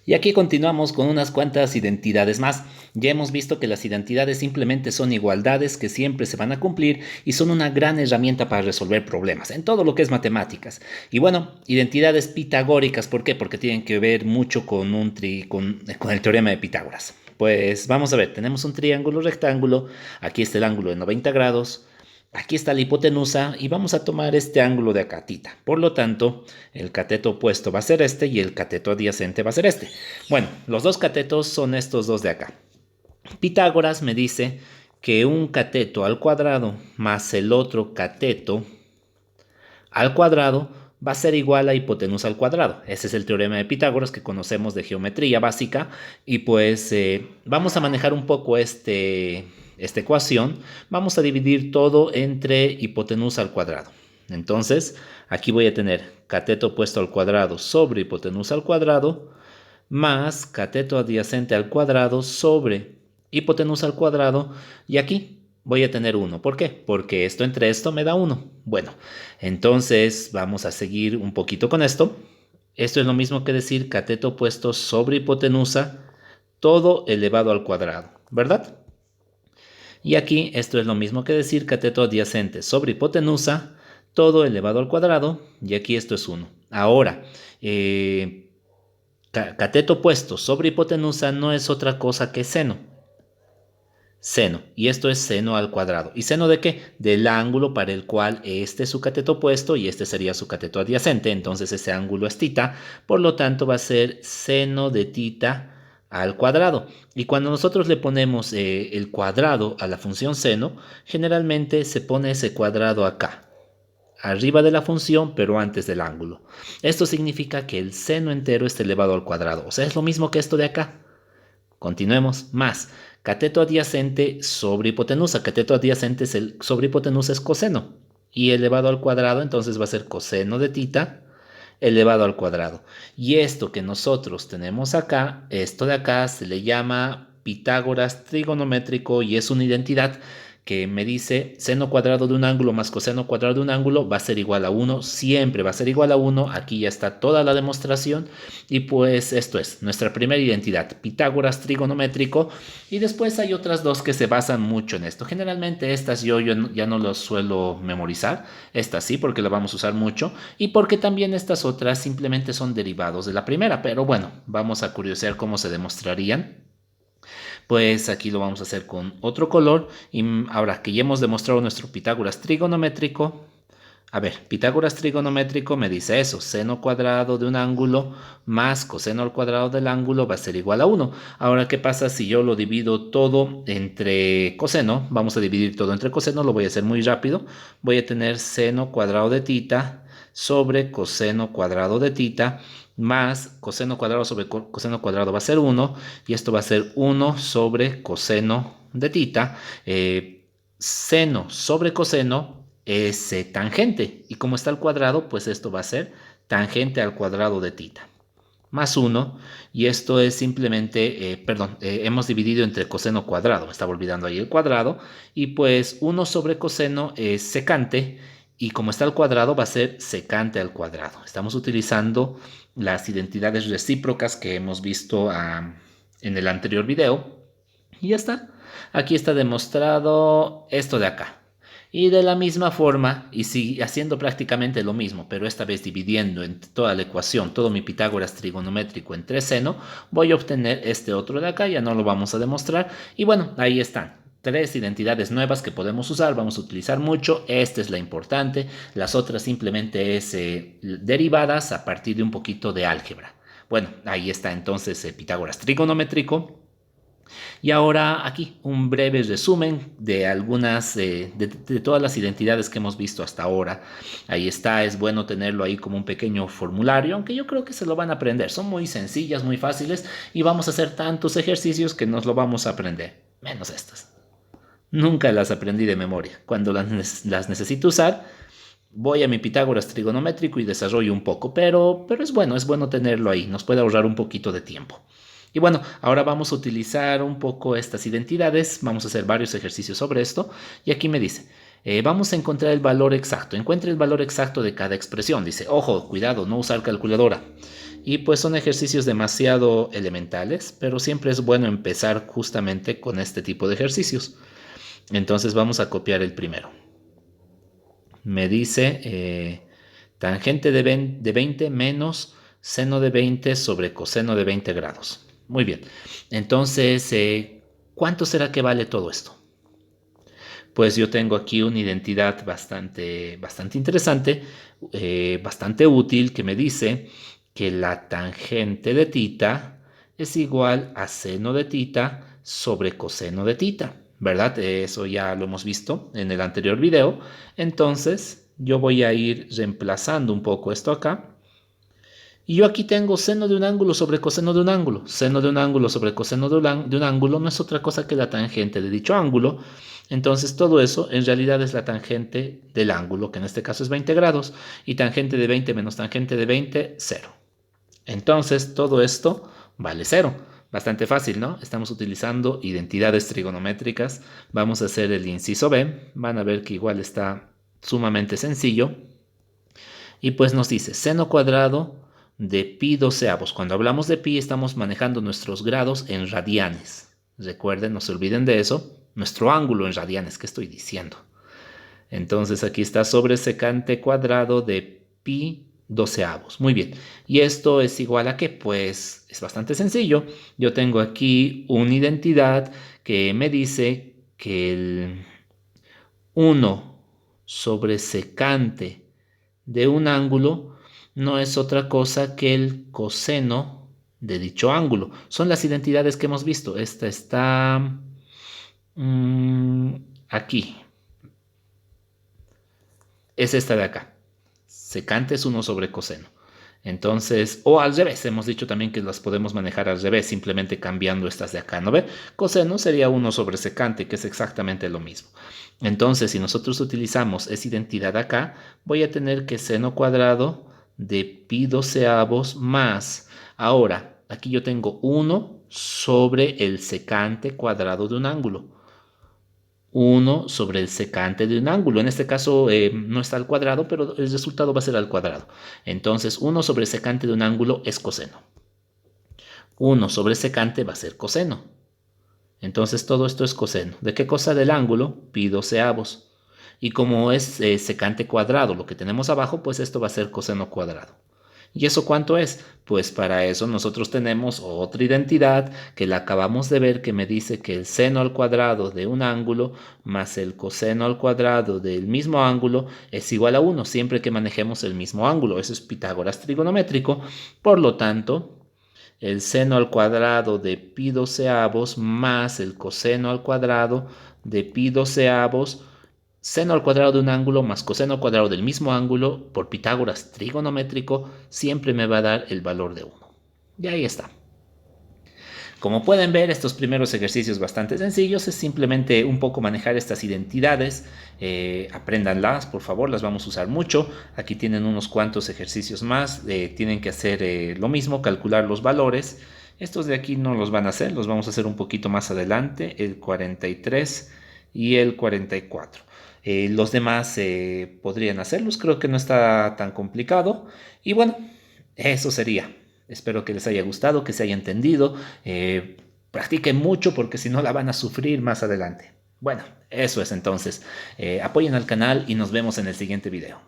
Y aquí continuamos con unas cuantas identidades más. Ya hemos visto que las identidades simplemente son igualdades que siempre se van a cumplir y son una gran herramienta para resolver problemas en todo lo que es matemáticas. Y bueno, identidades pitagóricas, ¿por qué? Porque tienen que ver mucho con el teorema de Pitágoras. Pues vamos a ver, tenemos un triángulo rectángulo, aquí está el ángulo de 90 grados, aquí está la hipotenusa y vamos a tomar este ángulo de acá, tita. Por lo tanto, el cateto opuesto va a ser este y el cateto adyacente va a ser este. Bueno, los dos catetos son estos dos de acá. Pitágoras me dice que un cateto al cuadrado más el otro cateto al cuadrado va a ser igual a hipotenusa al cuadrado. Ese es el teorema de Pitágoras que conocemos de geometría básica y pues vamos a manejar un poco esta ecuación. Vamos a dividir todo entre hipotenusa al cuadrado. Entonces, aquí voy a tener cateto opuesto al cuadrado sobre hipotenusa al cuadrado más cateto adyacente al cuadrado sobre hipotenusa al cuadrado y aquí voy a tener 1. ¿Por qué? Porque esto entre esto me da 1. Bueno, entonces vamos a seguir un poquito con esto. Esto es lo mismo que decir cateto opuesto sobre hipotenusa todo elevado al cuadrado, ¿verdad? Y aquí esto es lo mismo que decir cateto adyacente sobre hipotenusa todo elevado al cuadrado y aquí esto es 1. Ahora, cateto opuesto sobre hipotenusa no es otra cosa que seno. Seno. Y esto es seno al cuadrado. ¿Y seno de qué? Del ángulo para el cual este es su cateto opuesto y este sería su cateto adyacente. Entonces ese ángulo es tita. Por lo tanto va a ser seno de tita al cuadrado. Y cuando nosotros le ponemos el cuadrado a la función seno, generalmente se pone ese cuadrado acá arriba de la función, pero antes del ángulo. Esto significa que el seno entero está elevado al cuadrado. O sea, es lo mismo que esto de acá. Continuemos. Más cateto adyacente sobre hipotenusa. Cateto adyacente sobre hipotenusa es coseno. Y elevado al cuadrado, entonces va a ser coseno de tita elevado al cuadrado. Y esto que nosotros tenemos acá, esto de acá se le llama Pitágoras trigonométrico y es una identidad que me dice seno cuadrado de un ángulo más coseno cuadrado de un ángulo va a ser igual a 1, siempre va a ser igual a 1, aquí ya está toda la demostración y pues esto es nuestra primera identidad, Pitágoras trigonométrico y después hay otras dos que se basan mucho en esto, generalmente estas yo ya no las suelo memorizar, estas sí porque las vamos a usar mucho y porque también estas otras simplemente son derivados de la primera, pero bueno, vamos a curiosear cómo se demostrarían. Pues aquí lo vamos a hacer con otro color. Y ahora que ya hemos demostrado nuestro Pitágoras trigonométrico, a ver, Pitágoras trigonométrico me dice eso, seno cuadrado de un ángulo más coseno al cuadrado del ángulo va a ser igual a 1. Ahora, ¿qué pasa si yo lo divido todo entre coseno? Vamos a dividir todo entre coseno, lo voy a hacer muy rápido. Voy a tener seno cuadrado de tita sobre coseno cuadrado de tita más coseno cuadrado sobre coseno cuadrado va a ser 1 y esto va a ser 1 sobre coseno de tita. Seno sobre coseno es tangente y como está al cuadrado, pues esto va a ser tangente al cuadrado de tita más 1 y esto es simplemente, hemos dividido entre coseno cuadrado, me estaba olvidando ahí el cuadrado y pues 1 sobre coseno es secante y como está al cuadrado va a ser secante al cuadrado. Estamos utilizando las identidades recíprocas que hemos visto en el anterior video y ya está. Aquí está demostrado esto de acá. Y de la misma forma, y sigue haciendo prácticamente lo mismo, pero esta vez dividiendo en toda la ecuación, todo mi Pitágoras trigonométrico entre seno, voy a obtener este otro de acá, ya no lo vamos a demostrar. Y bueno, ahí están. Tres identidades nuevas que podemos usar, vamos a utilizar mucho, esta es la importante, las otras simplemente es derivadas a partir de un poquito de álgebra. Bueno, ahí está entonces Pitágoras trigonométrico. Y ahora aquí un breve resumen de algunas, de todas las identidades que hemos visto hasta ahora. Ahí está, es bueno tenerlo ahí como un pequeño formulario, aunque yo creo que se lo van a aprender. Son muy sencillas, muy fáciles y vamos a hacer tantos ejercicios que nos lo vamos a aprender, menos estas. Nunca las aprendí de memoria. Cuando las necesito usar, voy a mi Pitágoras trigonométrico y desarrollo un poco, pero es bueno tenerlo ahí, nos puede ahorrar un poquito de tiempo. Y bueno, ahora vamos a utilizar un poco estas identidades, vamos a hacer varios ejercicios sobre esto y aquí me dice, vamos a encontrar el valor exacto, encuentre el valor exacto de cada expresión, dice, ojo, cuidado, no usar calculadora. Y pues son ejercicios demasiado elementales, pero siempre es bueno empezar justamente con este tipo de ejercicios. Entonces vamos a copiar el primero. Me dice tangente de 20 menos seno de 20 sobre coseno de 20 grados. Muy bien. Entonces, ¿cuánto será que vale todo esto? Pues yo tengo aquí una identidad bastante interesante, bastante útil, que me dice que la tangente de tita es igual a seno de tita sobre coseno de tita, ¿verdad? Eso ya lo hemos visto en el anterior video. Entonces, yo voy a ir reemplazando un poco esto acá. Y yo aquí tengo seno de un ángulo sobre coseno de un ángulo. Seno de un ángulo sobre coseno de un ángulo no es otra cosa que la tangente de dicho ángulo. Entonces todo eso en realidad es la tangente del ángulo, que en este caso es 20 grados. Y tangente de 20 menos tangente de 20, 0. Entonces todo esto vale 0. Bastante fácil, ¿no? Estamos utilizando identidades trigonométricas. Vamos a hacer el inciso B. Van a ver que igual está sumamente sencillo. Y pues nos dice seno cuadrado de pi doceavos. Cuando hablamos de pi estamos manejando nuestros grados en radianes. Recuerden, no se olviden de eso. Nuestro ángulo en radianes, ¿qué estoy diciendo? Entonces aquí está sobre secante cuadrado de pi doceavos. Muy bien. ¿Y esto es igual a qué? Pues es bastante sencillo. Yo tengo aquí una identidad que me dice que el 1 sobre secante de un ángulo no es otra cosa que el coseno de dicho ángulo. Son las identidades que hemos visto. Esta está aquí. Es esta de acá. Secante es 1 sobre coseno. Entonces, o al revés, hemos dicho también que las podemos manejar al revés, simplemente cambiando estas de acá, ¿no ve? Coseno sería 1 sobre secante, que es exactamente lo mismo. Entonces, si nosotros utilizamos esa identidad acá, voy a tener que seno cuadrado de pi doceavos más. Ahora, aquí yo tengo 1 sobre el secante cuadrado de un ángulo. 1 sobre el secante de un ángulo. En este caso no está al cuadrado, pero el resultado va a ser al cuadrado. Entonces 1 sobre el secante de un ángulo es coseno. 1 sobre secante va a ser coseno. Entonces todo esto es coseno. ¿De qué cosa? Del ángulo pi doceavos. Y como es secante cuadrado lo que tenemos abajo, pues esto va a ser coseno cuadrado. ¿Y eso cuánto es? Pues para eso nosotros tenemos otra identidad que la acabamos de ver, que me dice que el seno al cuadrado de un ángulo más el coseno al cuadrado del mismo ángulo es igual a 1 siempre que manejemos el mismo ángulo. Eso es Pitágoras trigonométrico. Por lo tanto, el seno al cuadrado de pi doceavos más el coseno al cuadrado de pi doceavos, seno al cuadrado de un ángulo más coseno al cuadrado del mismo ángulo por Pitágoras trigonométrico siempre me va a dar el valor de 1. Y ahí está. Como pueden ver, estos primeros ejercicios bastante sencillos es simplemente un poco manejar estas identidades. Apréndanlas, por favor, las vamos a usar mucho. Aquí tienen unos cuantos ejercicios más. Tienen que hacer lo mismo, calcular los valores. Estos de aquí no los van a hacer, los vamos a hacer un poquito más adelante, el 43 y el 44. Los demás podrían hacerlos, creo que no está tan complicado. Y bueno, eso sería. Espero que les haya gustado, que se haya entendido. Practiquen mucho porque si no la van a sufrir más adelante. Bueno, eso es entonces. Apoyen al canal y nos vemos en el siguiente video.